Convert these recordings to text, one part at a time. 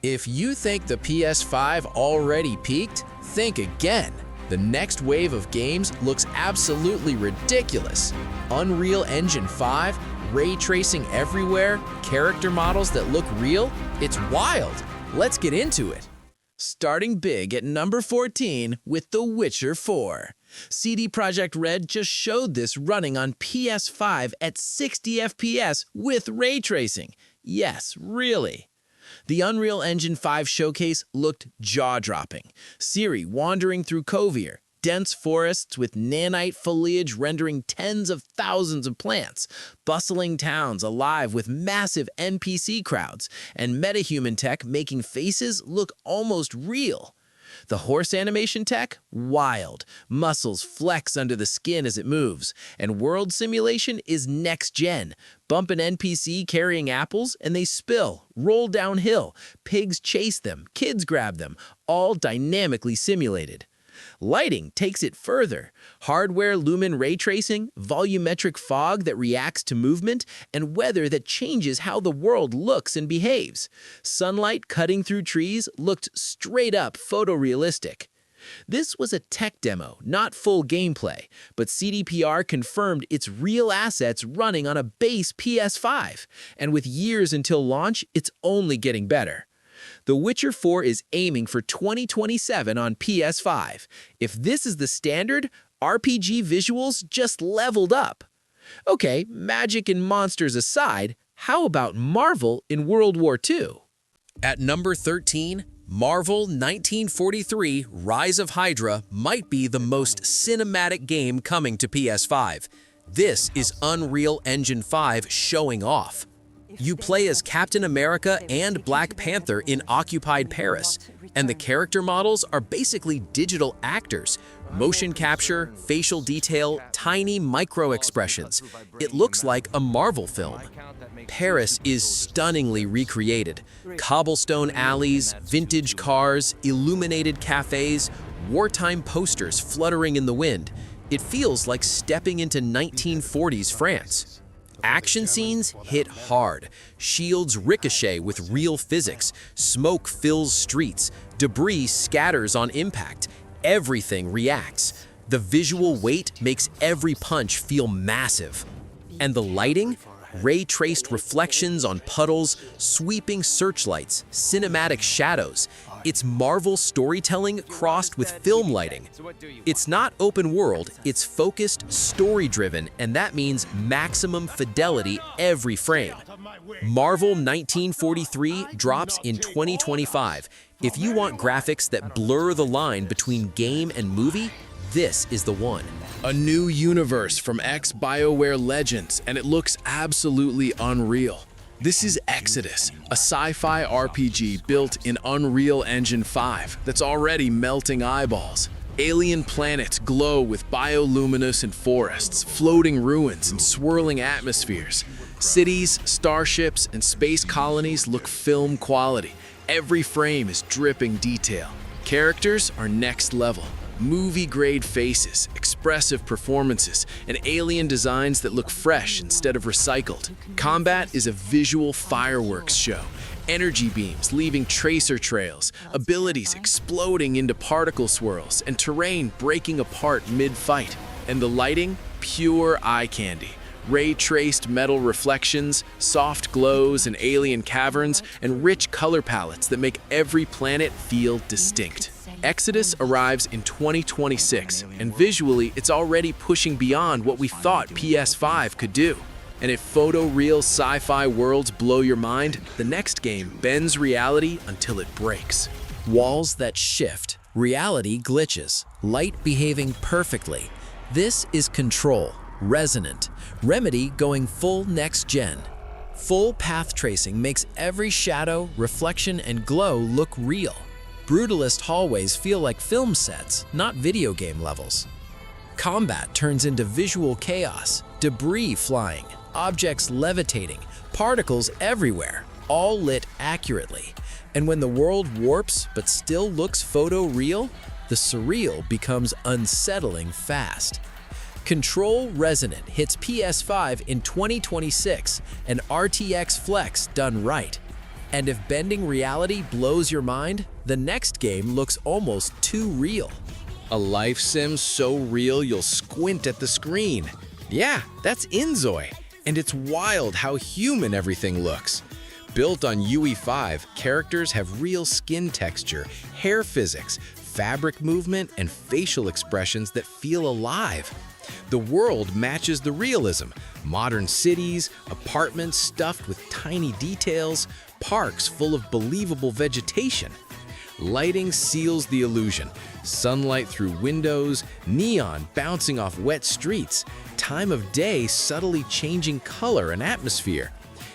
If you think the PS5 already peaked, think again. The next wave of games looks absolutely ridiculous. Unreal Engine 5, ray tracing everywhere, character models that look real, it's wild. Let's get into it. Starting big at number 14 with The Witcher 4. CD Projekt Red just showed this running on PS5 at 60 FPS with ray tracing. Yes, really. The Unreal Engine 5 showcase looked jaw-dropping. Ciri wandering through Kovir, dense forests with nanite foliage rendering tens of thousands of plants, bustling towns alive with massive NPC crowds, and metahuman tech making faces look almost real. The horse animation tech? Wild. Muscles flex under the skin as it moves. And world simulation is next-gen. Bump an NPC carrying apples and they spill, roll downhill. Pigs chase them, kids grab them, all dynamically simulated. Lighting takes it further. Hardware lumen ray tracing, volumetric fog that reacts to movement, and weather that changes how the world looks and behaves. Sunlight cutting through trees looked straight up photorealistic. This was a tech demo, not full gameplay, but CDPR confirmed it's real assets running on a base PS5. And with years until launch, it's only getting better. The Witcher 4 is aiming for 2027 on PS5. If this is the standard, RPG visuals just leveled up. Okay, magic and monsters aside, how about Marvel in World War II? At number 13, Marvel 1943 Rise of Hydra might be the most cinematic game coming to PS5. This is Unreal Engine 5 showing off. You play as Captain America and Black Panther in occupied Paris, and the character models are basically digital actors. Motion capture, facial detail, tiny micro-expressions. It looks like a Marvel film. Paris is stunningly recreated. Cobblestone alleys, vintage cars, illuminated cafes, wartime posters fluttering in the wind. It feels like stepping into 1940s France. Action scenes hit hard. Shields ricochet with real physics. Smoke fills streets. Debris scatters on impact. Everything reacts. The visual weight makes every punch feel massive. And the lighting? Ray-traced reflections on puddles, sweeping searchlights, cinematic shadows. It's Marvel storytelling crossed with film lighting. It's not open world, it's focused, story-driven, and that means maximum fidelity every frame. Marvel 1943 drops in 2025. If you want graphics that blur the line between game and movie, this is the one. A new universe from ex-BioWare legends, and it looks absolutely unreal. This is Exodus, a sci-fi RPG built in Unreal Engine 5 that's already melting eyeballs. Alien planets glow with bioluminescent forests, floating ruins, and swirling atmospheres. Cities, starships, and space colonies look film quality. Every frame is dripping detail. Characters are next level. Movie-grade faces, expressive performances, and alien designs that look fresh instead of recycled. Combat is a visual fireworks show. Energy beams leaving tracer trails, abilities exploding into particle swirls, and terrain breaking apart mid-fight. And the lighting? Pure eye candy. Ray-traced metal reflections, soft glows in alien caverns, and rich color palettes that make every planet feel distinct. Exodus arrives in 2026, and visually it's already pushing beyond what we thought PS5 could do. And if photoreal sci-fi worlds blow your mind, the next game bends reality until it breaks. Walls that shift, reality glitches, light behaving perfectly. This is Control, Resonant, Remedy going full next-gen. Full path tracing makes every shadow, reflection, and glow look real. Brutalist hallways feel like film sets, not video game levels. Combat turns into visual chaos, debris flying, objects levitating, particles everywhere, all lit accurately. And when the world warps but still looks photoreal, the surreal becomes unsettling fast. Control Resonant hits PS5 in 2026, and RTX Flex done right. And if bending reality blows your mind, the next game looks almost too real. A life sim so real you'll squint at the screen. Yeah, that's Inzoi, and it's wild how human everything looks. Built on UE5, characters have real skin texture, hair physics, fabric movement, and facial expressions that feel alive. The world matches the realism. Modern cities, apartments stuffed with tiny details, parks full of believable vegetation. Lighting seals the illusion. Sunlight through windows, neon bouncing off wet streets, time of day subtly changing color and atmosphere.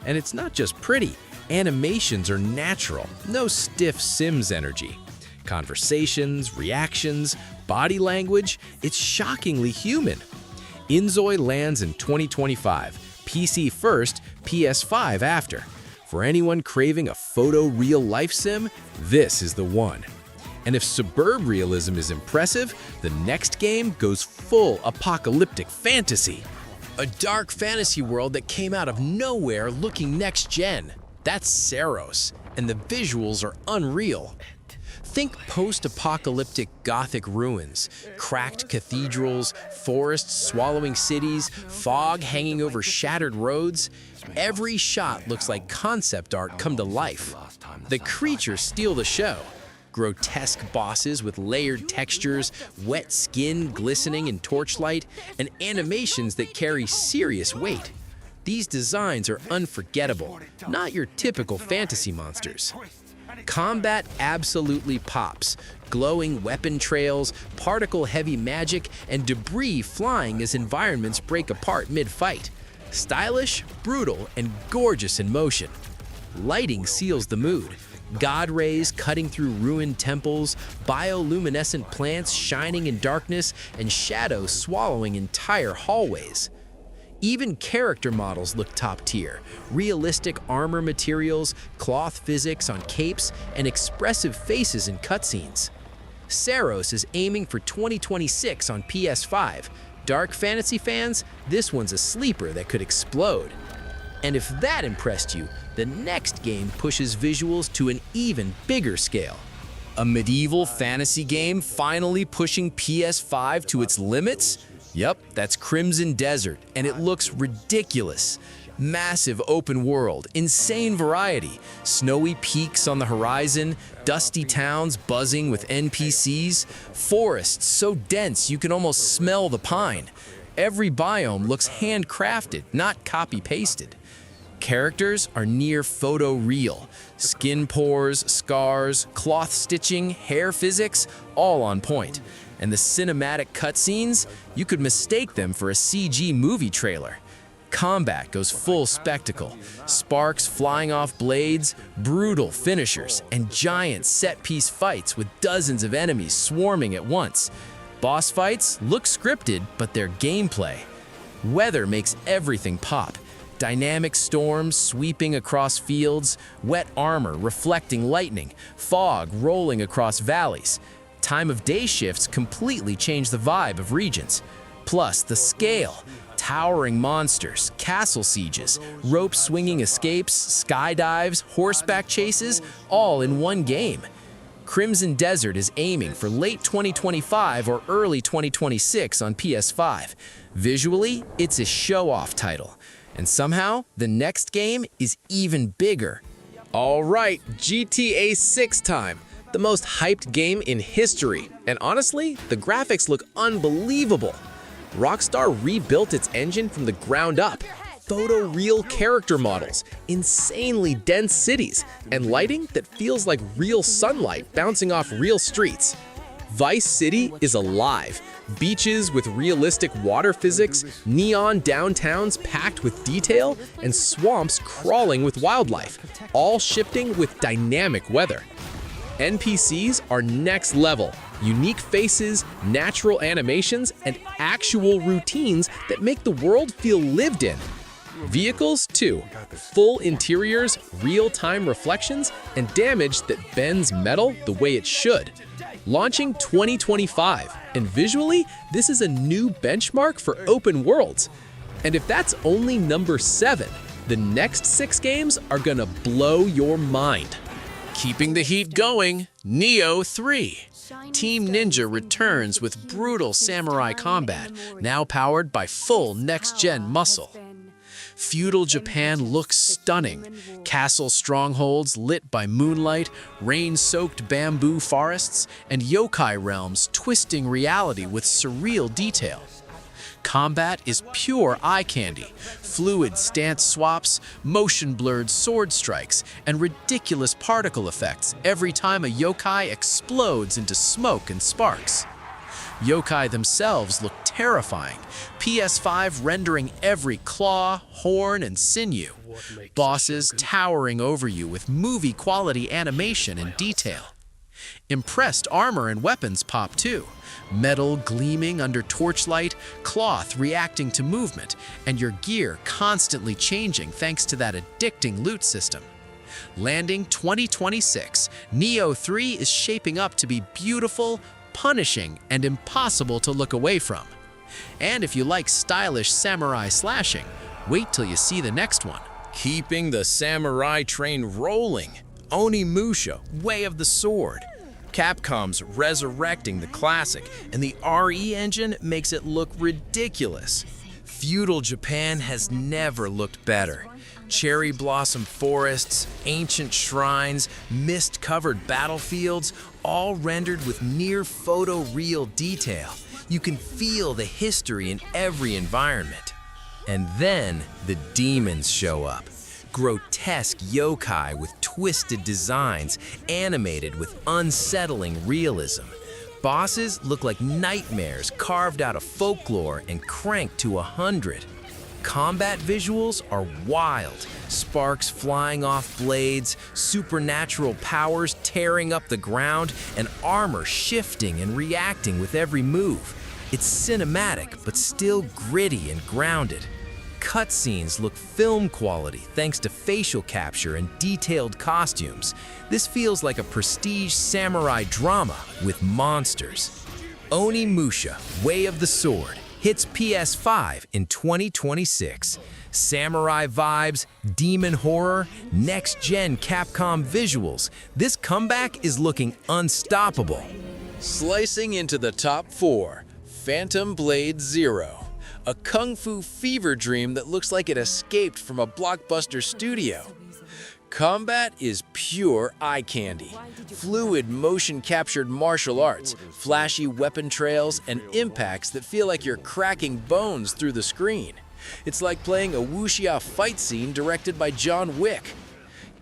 And it's not just pretty, animations are natural, no stiff Sims energy. Conversations, reactions, body language, it's shockingly human. Inzoi lands in 2025, PC first, PS5 after. For anyone craving a photoreal life sim, this is the one. And if suburb realism is impressive, the next game goes full apocalyptic fantasy. A dark fantasy world that came out of nowhere looking next gen. That's Saros, and the visuals are unreal. Think post-apocalyptic Gothic ruins, cracked cathedrals, forests swallowing cities, fog hanging over shattered roads. Every shot looks like concept art come to life. The creatures steal the show. Grotesque bosses with layered textures, wet skin glistening in torchlight, and animations that carry serious weight. These designs are unforgettable, not your typical fantasy monsters. Combat absolutely pops. Glowing weapon trails, particle-heavy magic, and debris flying as environments break apart mid-fight. Stylish, brutal, and gorgeous in motion. Lighting seals the mood. God rays cutting through ruined temples, bioluminescent plants shining in darkness, and shadows swallowing entire hallways. Even character models look top tier. Realistic armor materials, cloth physics on capes, and expressive faces in cutscenes. Saros is aiming for 2026 on PS5. Dark fantasy fans, this one's a sleeper that could explode. And if that impressed you, the next game pushes visuals to an even bigger scale. A medieval fantasy game finally pushing PS5 to its limits? Yep, that's Crimson Desert, and it looks ridiculous. Massive open world, insane variety, snowy peaks on the horizon, dusty towns buzzing with NPCs, forests so dense you can almost smell the pine. Every biome looks handcrafted, not copy-pasted. Characters are near photoreal. Skin pores, scars, cloth stitching, hair physics, all on point. And the cinematic cutscenes, you could mistake them for a CG movie trailer. Combat goes full spectacle. Sparks flying off blades, brutal finishers, and giant set-piece fights with dozens of enemies swarming at once. Boss fights look scripted, but they're gameplay. Weather makes everything pop. Dynamic storms sweeping across fields, wet armor reflecting lightning, fog rolling across valleys. Time of day shifts completely change the vibe of regions. Plus, the scale. Towering monsters, castle sieges, rope-swinging escapes, skydives, horseback chases, all in one game. Crimson Desert is aiming for late 2025 or early 2026 on PS5. Visually, it's a show-off title. And somehow, the next game is even bigger. All right, GTA 6 time. The most hyped game in history. And honestly, the graphics look unbelievable. Rockstar rebuilt its engine from the ground up. Photoreal character models, insanely dense cities, and lighting that feels like real sunlight bouncing off real streets. Vice City is alive. Beaches with realistic water physics, neon downtowns packed with detail, and swamps crawling with wildlife, all shifting with dynamic weather. NPCs are next level. Unique faces, natural animations, and actual routines that make the world feel lived in. Vehicles, too. Full interiors, real-time reflections, and damage that bends metal the way it should. Launching 2025, and visually, this is a new benchmark for open worlds. And if that's only number 7, The next 6 games are gonna blow your mind. Keeping the heat going, Neo 3. Team Ninja returns with brutal samurai combat, now powered by full next-gen muscle. Feudal Japan looks stunning. Castle strongholds lit by moonlight, rain-soaked bamboo forests, and yokai realms twisting reality with surreal detail. Combat is pure eye candy, fluid stance swaps, motion-blurred sword strikes, and ridiculous particle effects every time a yokai explodes into smoke and sparks. Yokai themselves look terrifying, PS5 rendering every claw, horn, and sinew. Bosses towering over you with movie-quality animation and detail. Impressed armor and weapons pop too. Metal gleaming under torchlight, cloth reacting to movement, and your gear constantly changing thanks to that addicting loot system. Landing 2026, Neo 3 is shaping up to be beautiful, punishing, and impossible to look away from. And if you like stylish samurai slashing, wait till you see the next one. Keeping the samurai train rolling, Onimusha, Way of the Sword. Capcom's resurrecting the classic, and the RE engine makes it look ridiculous. Feudal Japan has never looked better. Cherry blossom forests, ancient shrines, mist-covered battlefields, all rendered with near photoreal detail. You can feel the history in every environment. And then the demons show up. Grotesque yokai with twisted designs, animated with unsettling realism. Bosses look like nightmares carved out of folklore and cranked to 100. Combat visuals are wild. Sparks flying off blades, supernatural powers tearing up the ground, and armor shifting and reacting with every move. It's cinematic, but still gritty and grounded. Cutscenes look film quality thanks to facial capture and detailed costumes. This feels like a prestige samurai drama with monsters. Onimusha, Way of the Sword, hits PS5 in 2026. Samurai vibes, demon horror, next-gen Capcom visuals. This comeback is looking unstoppable. Slicing into the top 4, Phantom Blade Zero. A kung fu fever dream that looks like it escaped from a blockbuster studio. Combat is pure eye candy. Fluid motion-captured martial arts, flashy weapon trails, and impacts that feel like you're cracking bones through the screen. It's like playing a wuxia fight scene directed by John Wick.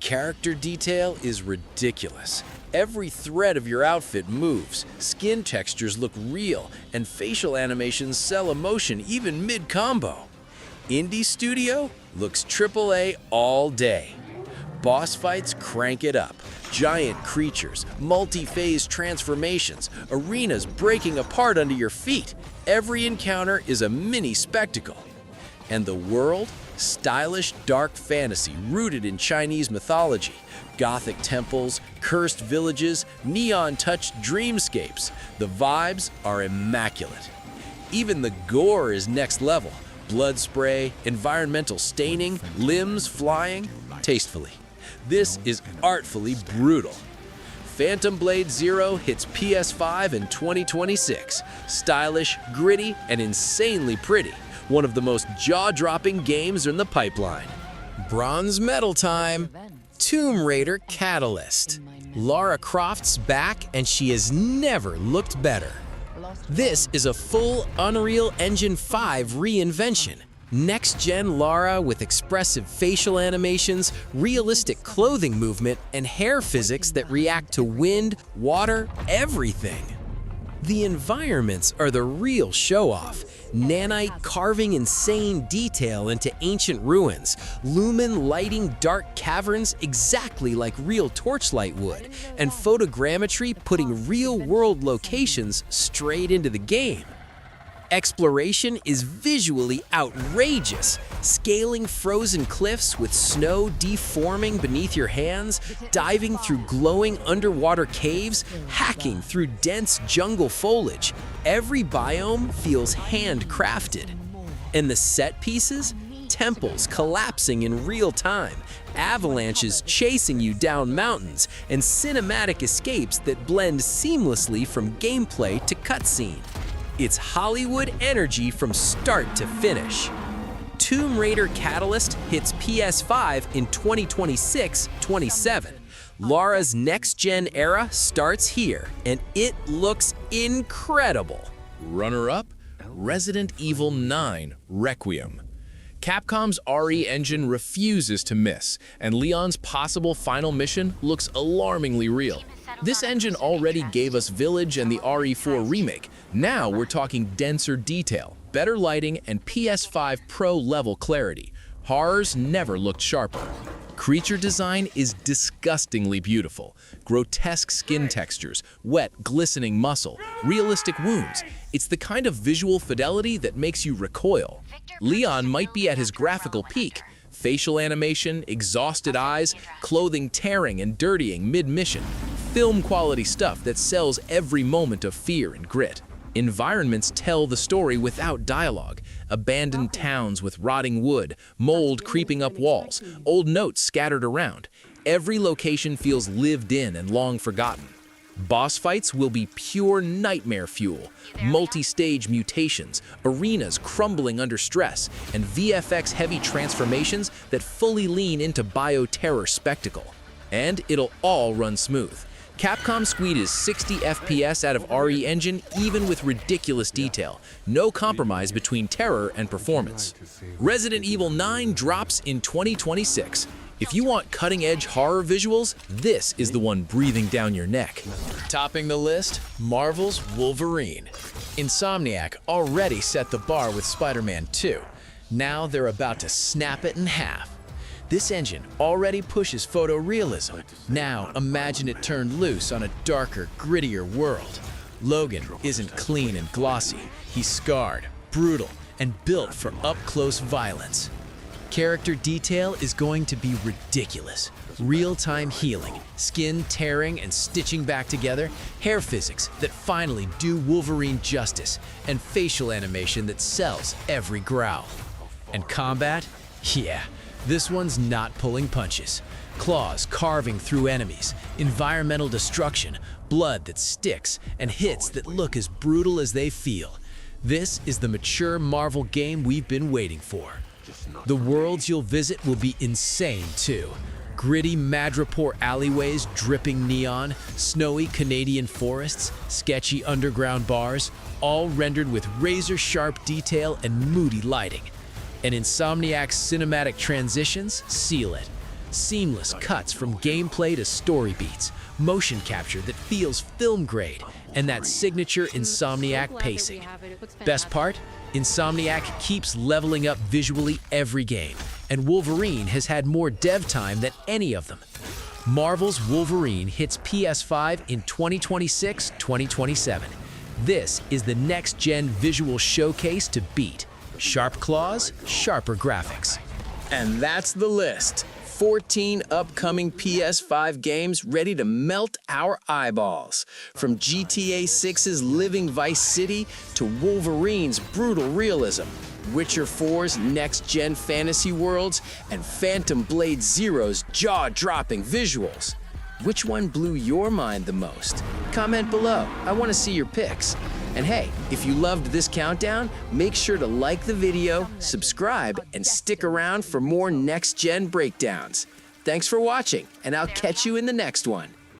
Character detail is ridiculous. Every thread of your outfit moves, skin textures look real, and facial animations sell emotion even mid-combo. Indie Studio looks AAA all day. Boss fights crank it up. Giant creatures, multi-phase transformations, arenas breaking apart under your feet. Every encounter is a mini spectacle. And the world? Stylish dark fantasy rooted in Chinese mythology. Gothic temples, cursed villages, neon-touched dreamscapes. The vibes are immaculate. Even the gore is next level. Blood spray, environmental staining, limbs flying, tastefully. This is artfully brutal. Phantom Blade Zero hits PS5 in 2026. Stylish, gritty, and insanely pretty. One of the most jaw-dropping games in the pipeline. Bronze medal time. Tomb Raider Catalyst. Lara Croft's back, and she has never looked better. This is a full Unreal Engine 5 reinvention. Next-gen Lara with expressive facial animations, realistic clothing movement, and hair physics that react to wind, water, everything. The environments are the real show-off. Nanite carving insane detail into ancient ruins, lumen lighting dark caverns exactly like real torchlight would, and photogrammetry putting real-world locations straight into the game. Exploration is visually outrageous, scaling frozen cliffs with snow deforming beneath your hands, diving through glowing underwater caves, hacking through dense jungle foliage. Every biome feels handcrafted. And the set pieces? temples collapsing in real time, avalanches chasing you down mountains, and cinematic escapes that blend seamlessly from gameplay to cutscene. It's Hollywood energy from start to finish. Tomb Raider Catalyst hits PS5 in 2026-27. Lara's next-gen era starts here, and it looks incredible. Runner-up, Resident Evil 9 Requiem. Capcom's RE engine refuses to miss, and Leon's possible final mission looks alarmingly real. This engine already gave us Village and the RE4 remake. Now we're talking denser detail, better lighting, and PS5 Pro-level clarity. Horrors never looked sharper. Creature design is disgustingly beautiful. Grotesque skin textures, wet, glistening muscle, realistic wounds. It's the kind of visual fidelity that makes you recoil. Leon might be at his graphical peak. Facial animation, exhausted eyes, clothing tearing and dirtying mid-mission. Film-quality stuff that sells every moment of fear and grit. Environments tell the story without dialogue. Abandoned towns with rotting wood, mold creeping up walls, old notes scattered around. Every location feels lived in and long forgotten. Boss fights will be pure nightmare fuel. Multi-stage mutations, arenas crumbling under stress, and VFX-heavy transformations that fully lean into bioterror spectacle. And it'll all run smooth. Capcom squeezes 60 FPS out of RE engine even with ridiculous detail. No compromise between terror and performance. Resident Evil 9 drops in 2026. If you want cutting-edge horror visuals, this is the one breathing down your neck. Topping the list, Marvel's Wolverine. Insomniac already set the bar with Spider-Man 2. Now they're about to snap it in half. This engine already pushes photorealism. Now imagine it turned loose on a darker, grittier world. Logan isn't clean and glossy. He's scarred, brutal, and built for up-close violence. Character detail is going to be ridiculous. Real-time healing, skin tearing and stitching back together, hair physics that finally do Wolverine justice, and facial animation that sells every growl. And combat? Yeah. This one's not pulling punches. Claws carving through enemies, environmental destruction, blood that sticks, and hits that look as brutal as they feel. This is the mature Marvel game we've been waiting for. The worlds you'll visit will be insane too. Gritty Madripoor alleyways dripping neon, snowy Canadian forests, sketchy underground bars, all rendered with razor-sharp detail and moody lighting. And Insomniac's cinematic transitions seal it. Seamless cuts from gameplay to story beats, motion capture that feels film grade, and that signature Insomniac pacing. Best part? Insomniac keeps leveling up visually every game, and Wolverine has had more dev time than any of them. Marvel's Wolverine hits PS5 in 2026-2027. This is the next-gen visual showcase to beat. Sharp claws, sharper graphics. And that's the list. 14 upcoming PS5 games ready to melt our eyeballs. From GTA 6's living Vice City to Wolverine's brutal realism, Witcher 4's next-gen fantasy worlds, and Phantom Blade Zero's jaw-dropping visuals. Which one blew your mind the most? Comment below. I want to see your picks. And hey, if you loved this countdown, make sure to like the video, subscribe, and stick around for more next-gen breakdowns. Thanks for watching, and I'll catch you in the next one.